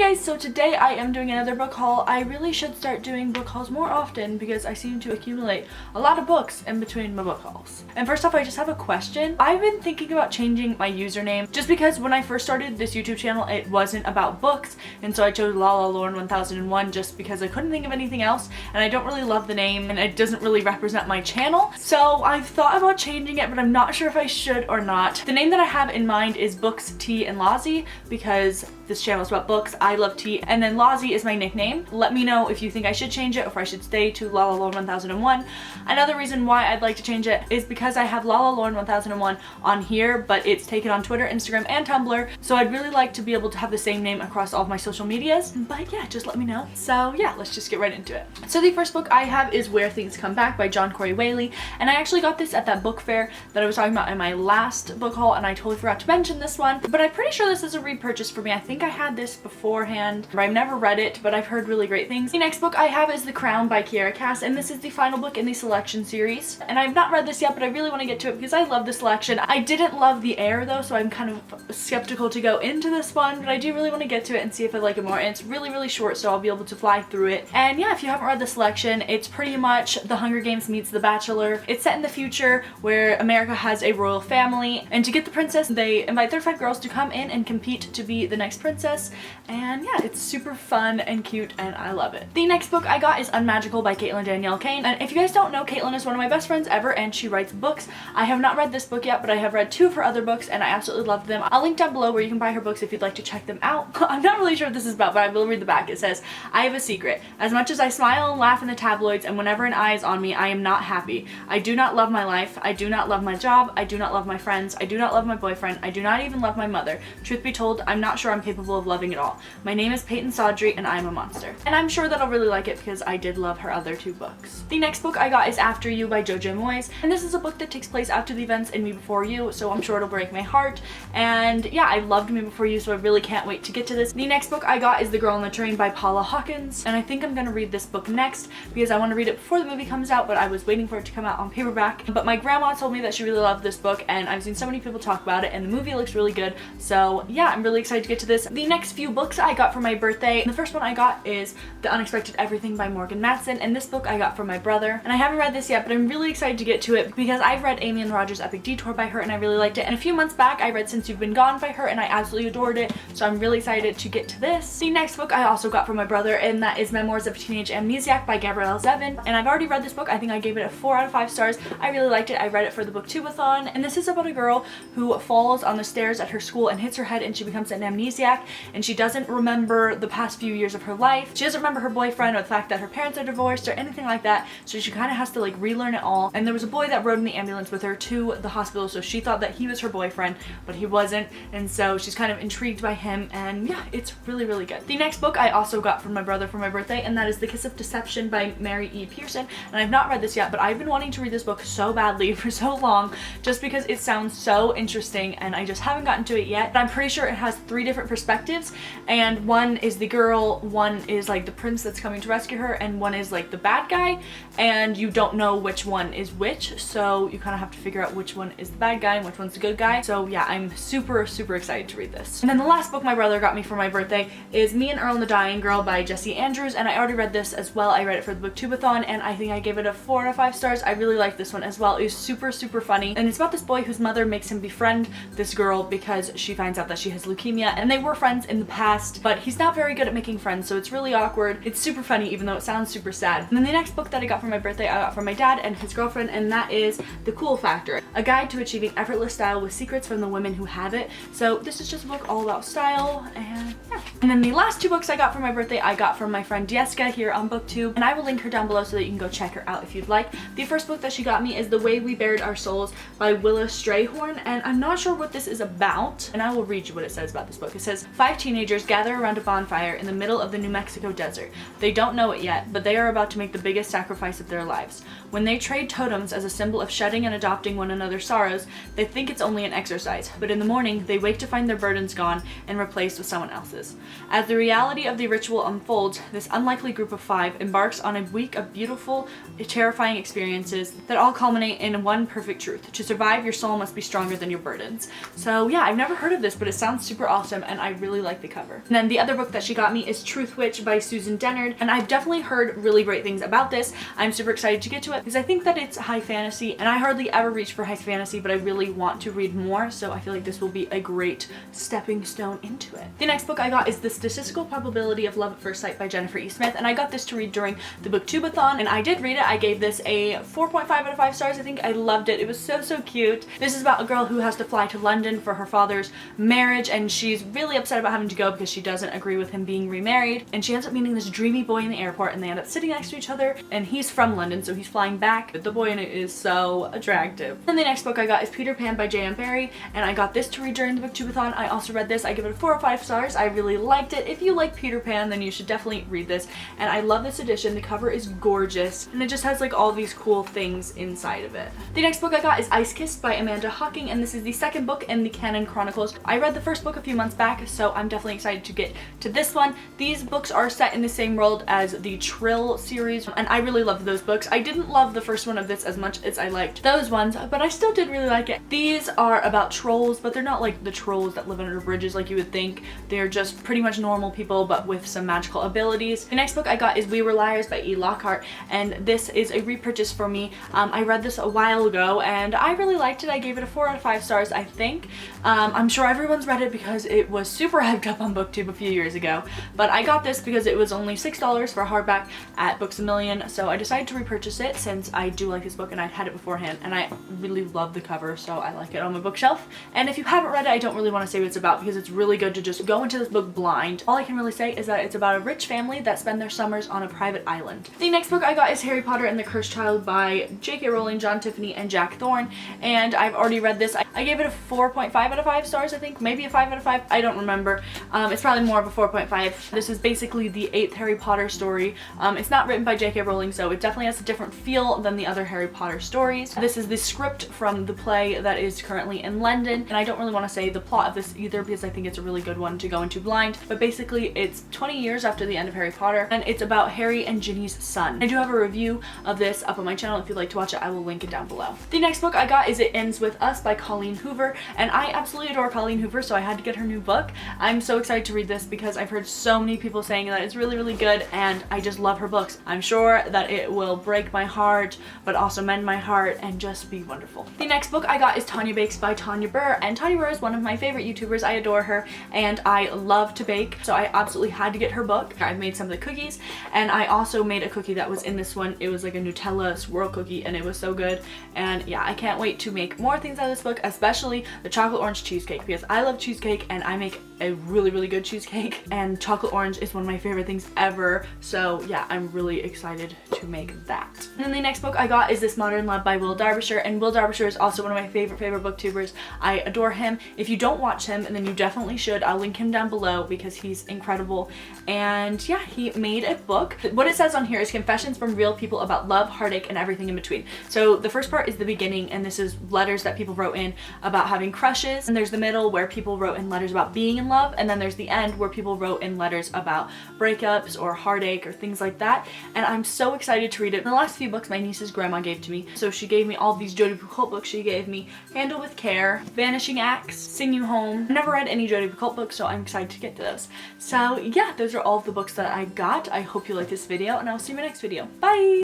guys, so today I am doing another book haul. I really should start doing book hauls more often because I seem to accumulate a lot of books in between my book hauls. And first off, I just have a question. I've been thinking about changing my username just because when I first started this YouTube channel, it wasn't about books, and so I chose LalaLauren1001 just because I couldn't think of anything else, and I don't really love the name and it doesn't really represent my channel. So I've thought about changing it, but I'm not sure if I should or not. The name that I have in mind is BooksTeaLozzi because this channel is about books. I love tea, and then Lozzi is my nickname. Let me know if you think I should change it or if I should stay to LalaLauren1001. Another reason why I'd like to change it is because I have LalaLauren1001 on here, but it's taken on Twitter, Instagram, and Tumblr, so I'd really like to be able to have the same name across all of my social medias. But yeah, just let me know. So yeah, let's just get right into it. So the first book I have is Where Things Come Back by John Corey Whaley, and I actually got this at that book fair that I was talking about in my last book haul, and I totally forgot to mention this one, but I'm pretty sure this is a repurchase for me. I think I had this beforehand, but I've never read it, but I've heard really great things. The next book I have is The Crown by Kiera Cass, and this is the final book in the selection series. And I've not read this yet, but I really want to get to it because I love the selection. I didn't love The Heir though, so I'm kind of skeptical to go into this one, but I do really want to get to it and see if I like it more. And it's really, really short, so I'll be able to fly through it. And yeah, if you haven't read the selection, it's pretty much The Hunger Games meets The Bachelor. It's set in the future where America has a royal family, and to get the princess, they invite 35 girls to come in and compete to be the next princess. And yeah, it's super fun and cute, and I love it. The next book I got is Unmagical by Caitlin Danielle Kane, and if you guys don't know, Caitlin is one of my best friends ever, and she writes books. I have not read this book yet, but I have read 2 of her other books, and I absolutely love them. I'll link down below where you can buy her books if you'd like to check them out. I'm not really sure what this is about, but I will read the back. It says, "I have a secret. As much as I smile and laugh in the tabloids, and whenever an eye is on me, I am not happy. I do not love my life. I do not love my job. I do not love my friends. I do not love my boyfriend. I do not even love my mother. Truth be told, I'm not sure I'm capable of loving it all. My name is Peyton Sawdry, and I'm a monster." And I'm sure that I'll really like it because I did love her other 2 books. The next book I got is After You by JoJo Moyes, and this is a book that takes place after the events in Me Before You, so I'm sure it'll break my heart. And yeah, I loved Me Before You, so I really can't wait to get to this. The next book I got is The Girl on the Train by Paula Hawkins, and I think I'm gonna read this book next because I want to read it before the movie comes out, but I was waiting for it to come out on paperback. But my grandma told me that she really loved this book, and I've seen so many people talk about it, and the movie looks really good, so yeah, I'm really excited to get to this. The next few books I got for my birthday, the first one I got is The Unexpected Everything by Morgan Matson, and this book I got from my brother, and I haven't read this yet, but I'm really excited to get to it because I've read Amy and Roger's Epic Detour by her, and I really liked it. And a few months back I read Since You've Been Gone by her, and I absolutely adored it, so I'm really excited to get to this. The next book I also got from my brother, and that is Memoirs of a Teenage Amnesiac by Gabrielle Zevin, and I've already read this book. I think I gave it a 4 out of 5 stars. I really liked it. I read it for the Booktube-a-thon, and this is about a girl who falls on the stairs at her school and hits her head, and she becomes an amnesiac, and she doesn't remember the past few years of her life. She doesn't remember her boyfriend or the fact that her parents are divorced or anything like that, so she kind of has to like relearn it all. And there was a boy that rode in the ambulance with her to the hospital, so she thought that he was her boyfriend, but he wasn't, and so she's kind of intrigued by him, and yeah, it's really, really good. The next book I also got from my brother for my birthday, and that is The Kiss of Deception by Mary E. Pearson, and I've not read this yet, but I've been wanting to read this book so badly for so long just because it sounds so interesting, and I just haven't gotten to it yet. But I'm pretty sure it has 3 different perspectives, and one is the girl, one is like the prince that's coming to rescue her, and one is like the bad guy, and you don't know which one is which, so you kind of have to figure out which one is the bad guy and which one's the good guy. So yeah, I'm super, super excited to read this. And then the last book my brother got me for my birthday is Me and Earl and the Dying Girl by Jessie Andrews, and I already read this as well. I read it for the Booktube-a-thon, and I think I gave it a 4 out of 5 stars. I really liked this one as well. It was super, super funny, and it's about this boy whose mother makes him befriend this girl because she finds out that she has leukemia, and they were friends in the past, but he's not very good at making friends, so it's really awkward. It's super funny, even though it sounds super sad. And then the next book that I got for my birthday, I got from my dad and his girlfriend, and that is The Cool Factor, a guide to achieving effortless style with secrets from the women who have it. So this is just a book all about style, and yeah. And then the last 2 books I got for my birthday, I got from my friend Jessica here on Booktube, and I will link her down below so that you can go check her out if you'd like. The first book that she got me is The Way We Buried Our Souls by Willa Strayhorn, and I'm not sure what this is about, and I will read you what it says about this book. It says, 5 teenagers gather around a bonfire in the middle of the New Mexico desert. They don't know it yet, but they are about to make the biggest sacrifice of their lives. When they trade totems as a symbol of shedding and adopting one another's sorrows, they think it's only an exercise, but in the morning, they wake to find their burdens gone and replaced with someone else's. As the reality of the ritual unfolds, this unlikely group of 5 embarks on a week of beautiful, terrifying experiences that all culminate in one perfect truth. To survive, your soul must be stronger than your burdens. So yeah, I've never heard of this, but it sounds super awesome and I really like the cover. And then the other book that she got me is Truth Witch by Susan Dennard, and I've definitely heard really great things about this. I'm super excited to get to it because I think that it's high fantasy, and I hardly ever reach for high fantasy, but I really want to read more, so I feel like this will be a great stepping stone into it. The next book I got is The Statistical Probability of Love at First Sight by Jennifer E. Smith, and I got this to read during the Booktubeathon, and I did read it. I gave this a 4.5 out of 5 stars. I think I loved it. It was so cute. This is about a girl who has to fly to London for her father's marriage, and she's really upset about having to go because she doesn't agree with him being remarried, and she ends up meeting this dreamy boy in the airport, and they end up sitting next to each other, and he's from London, so he's flying back, but the boy in it is so attractive. And the next book I got is Peter Pan by J.M. Barrie, and I got this to read during the Booktubeathon. I also read this. I give it a 4 or 5 stars. I really liked it. If you like Peter Pan, then you should definitely read this, and I love this edition. The cover is gorgeous, and it just has like all these cool things inside of it. The next book I got is Ice Kissed by Amanda Hocking, and this is the second book in the Canon Chronicles. I read the first book a few months back, so I'm definitely excited to get to this one. These books are set in the same world as the Trill series, and I really loved those books. I didn't love the first one of this as much as I liked those ones, but I still did really like it. These are about trolls, but they're not like the trolls that live under bridges like you would think. They're just pretty much normal people, but with some magical abilities. The next book I got is We Were Liars by E. Lockhart, and this is a repurchase for me. I read this a while ago, and I really liked it. I gave it a 4 out of 5 stars, I think. I'm sure everyone's read it because it was super hyped up on BookTube a few years ago, but I got this because it was only $6 for a hardback at Books A Million, so I decided to repurchase it since I do like this book and I'd had it beforehand, and I really love the cover, so I like it on my bookshelf. And if you haven't read it, I don't really want to say what it's about because it's really good to just go into this book blind. All I can really say is that it's about a rich family that spend their summers on a private island. The next book I got is Harry Potter and the Cursed Child by J.K. Rowling, John Tiffany, and Jack Thorne, and I've already read this. I gave it a 4.5 out of 5 stars, I think, maybe a 5 out of 5, I don't remember. It's probably more of a 4.5. This is basically the 8th Harry Potter story. It's not written by J.K. Rowling, so it definitely has a different feel than the other Harry Potter stories. This is the script from the play that is currently in London, and I don't really want to say the plot of this either because I think it's a really good one to go into blind, but basically it's 20 years after the end of Harry Potter, and it's about Harry and Ginny's son. I do have a review of this up on my channel. If you'd like to watch it, I will link it down below. The next book I got is It Ends With Us by Colleen Hoover, and I absolutely adore Colleen Hoover, so I had to get her new book. I'm so excited to read this because I've heard so many people saying that it's really good, and I just love her books. I'm sure that it will break my heart, but also mend my heart and just be wonderful. The next book I got is Tanya Bakes by Tanya Burr, and Tanya Burr is one of my favorite YouTubers. I adore her, and I love to bake, so I absolutely had to get her book. I've made some of the cookies, and I also made a cookie that was in this one. It was like a Nutella swirl cookie, and it was so good, and yeah, I can't wait to make more things out of this book, especially the chocolate orange cheesecake, because I love cheesecake and I make a really good cheesecake, and chocolate orange is one of my favorite things ever, so yeah, I'm really excited to make that. And then the next book I got is This Modern Love by Will Derbyshire, and Will Derbyshire is also one of my favorite booktubers. I adore him. If you don't watch him, then you definitely should. I'll link him down below because he's incredible, and yeah, he made a book. What it says on here is confessions from real people about love, heartache, and everything in between. So the first part is the beginning, and this is letters that people wrote in about having crushes, and there's the middle where people wrote in letters about being in love, and then there's the end where people wrote in letters about breakups or heartache or things like that, and I'm so excited to read it. The last few books my niece's grandma gave to me, so she gave me all these Jodi Picoult books. She gave me Handle with Care, Vanishing Acts, Sing You Home. I've never read any Jodi Picoult books, so I'm excited to get to those. So yeah, those are all of the books that I got. I hope you like this video, and I'll see you in my next video. Bye!